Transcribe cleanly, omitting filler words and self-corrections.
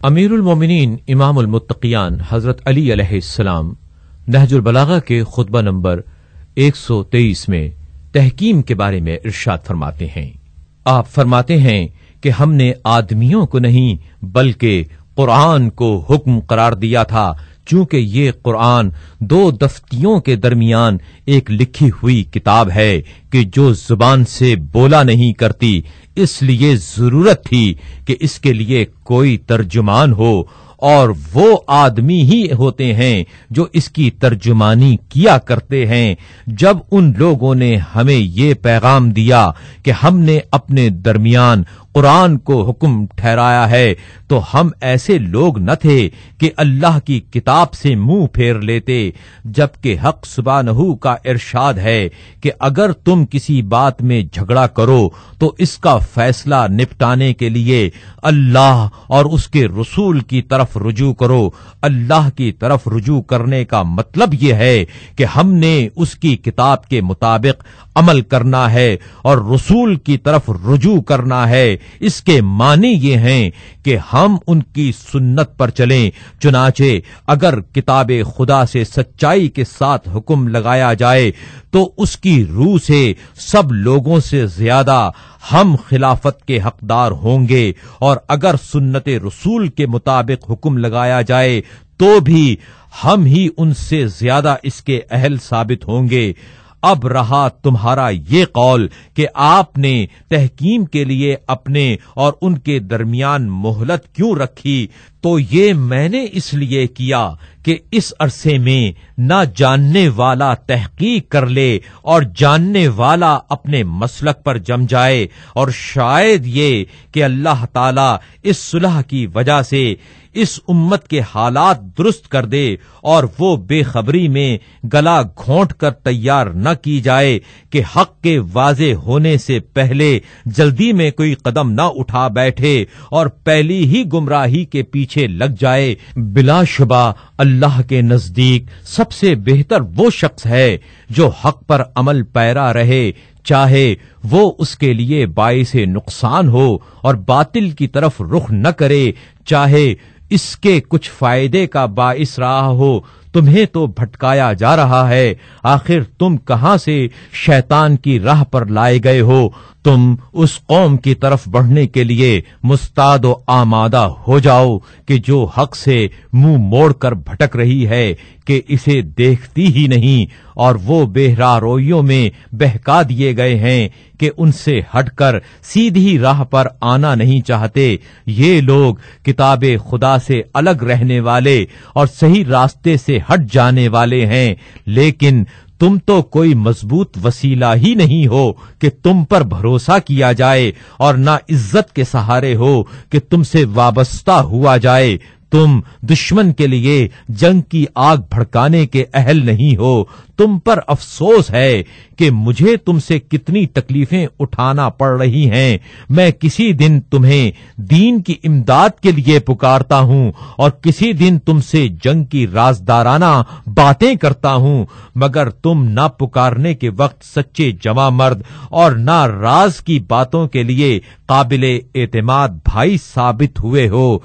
امیر المومنین امام المتقیان حضرت علی علیہ السلام نہج البلاغہ کے خطبہ نمبر 123 میں تحکیم کے بارے میں ارشاد فرماتے ہیں۔ آپ فرماتے ہیں کہ ہم نے آدمیوں کو نہیں بلکہ قرآن کو حکم قرار دیا تھا، چونکہ یہ قرآن دو دفتیوں کے درمیان ایک لکھی ہوئی کتاب ہے کہ جو زبان سے بولا نہیں کرتی، اس لیے ضرورت تھی کہ اس کے لیے کوئی ترجمان ہو، اور وہ آدمی ہی ہوتے ہیں جو اس کی ترجمانی کیا کرتے ہیں۔ جب ان لوگوں نے ہمیں یہ پیغام دیا کہ ہم نے اپنے درمیان قرآن کو حکم ٹھہرایا ہے، تو ہم ایسے لوگ نہ تھے کہ اللہ کی کتاب سے منہ پھیر لیتے، جبکہ حق سبحانہ کا ارشاد ہے کہ اگر تم کسی بات میں جھگڑا کرو تو اس کا فیصلہ نپٹانے کے لیے اللہ اور اس کے رسول کی طرف رجوع کرو۔ اللہ کی طرف رجوع کرنے کا مطلب یہ ہے کہ ہم نے اس کی کتاب کے مطابق عمل کرنا ہے اور رسول کی طرف رجوع کرنا ہے۔ اس کے معنی یہ ہیں کہ ہم ان کی سنت پر چلیں۔ چنانچہ اگر کتاب خدا سے سچائی کے ساتھ حکم لگایا جائے تو اس کی روح سے سب لوگوں سے زیادہ ہم خلافت کے حقدار ہوں گے، اور اگر سنت رسول کے مطابق حکم لگایا جائے تو بھی ہم ہی ان سے زیادہ اس کے اہل ثابت ہوں گے۔ اب رہا تمہارا یہ قول کہ آپ نے تحکیم کے لیے اپنے اور ان کے درمیان مہلت کیوں رکھی، تو یہ میں نے اس لیے کیا کہ اس عرصے میں نہ جاننے والا تحقیق کر لے اور جاننے والا اپنے مسلک پر جم جائے، اور شاید یہ کہ اللہ تعالی اس صلح کی وجہ سے اس امت کے حالات درست کر دے اور وہ بے خبری میں گلا گھونٹ کر تیار نہ کی جائے کہ حق کے واضح ہونے سے پہلے جلدی میں کوئی قدم نہ اٹھا بیٹھے اور پہلی ہی گمراہی کے پیچھے لگ جائے۔ بلا شبہ اللہ کے نزدیک سب سے بہتر وہ شخص ہے جو حق پر عمل پیرا رہے، چاہے وہ اس کے لیے باعث نقصان ہو اور باطل کی طرف رخ نہ کرے، چاہے اس کے کچھ فائدے کا باعث رہا ہو۔ تمہیں تو بھٹکایا جا رہا ہے، آخر تم کہاں سے شیطان کی راہ پر لائے گئے ہو؟ تم اس قوم کی طرف بڑھنے کے لیے مستعد و آمادہ ہو جاؤ کہ جو حق سے منہ موڑ کر بھٹک رہی ہے کہ اسے دیکھتی ہی نہیں، اور وہ بہرا رویوں میں بہکا دیے گئے ہیں کہ ان سے ہٹ کر سیدھی راہ پر آنا نہیں چاہتے۔ یہ لوگ کتاب خدا سے الگ رہنے والے اور صحیح راستے سے ہٹ جانے والے ہیں، لیکن تم تو کوئی مضبوط وسیلہ ہی نہیں ہو کہ تم پر بھروسہ کیا جائے، اور نہ عزت کے سہارے ہو کہ تم سے وابستہ ہوا جائے۔ تم دشمن کے لیے جنگ کی آگ بھڑکانے کے اہل نہیں ہو۔ تم پر افسوس ہے کہ مجھے تم سے کتنی تکلیفیں اٹھانا پڑ رہی ہیں۔ میں کسی دن تمہیں دین کی امداد کے لیے پکارتا ہوں اور کسی دن تم سے جنگ کی رازدارانہ باتیں کرتا ہوں، مگر تم نہ پکارنے کے وقت سچے جمع مرد اور نہ راز کی باتوں کے لیے قابل اعتماد بھائی ثابت ہوئے ہو۔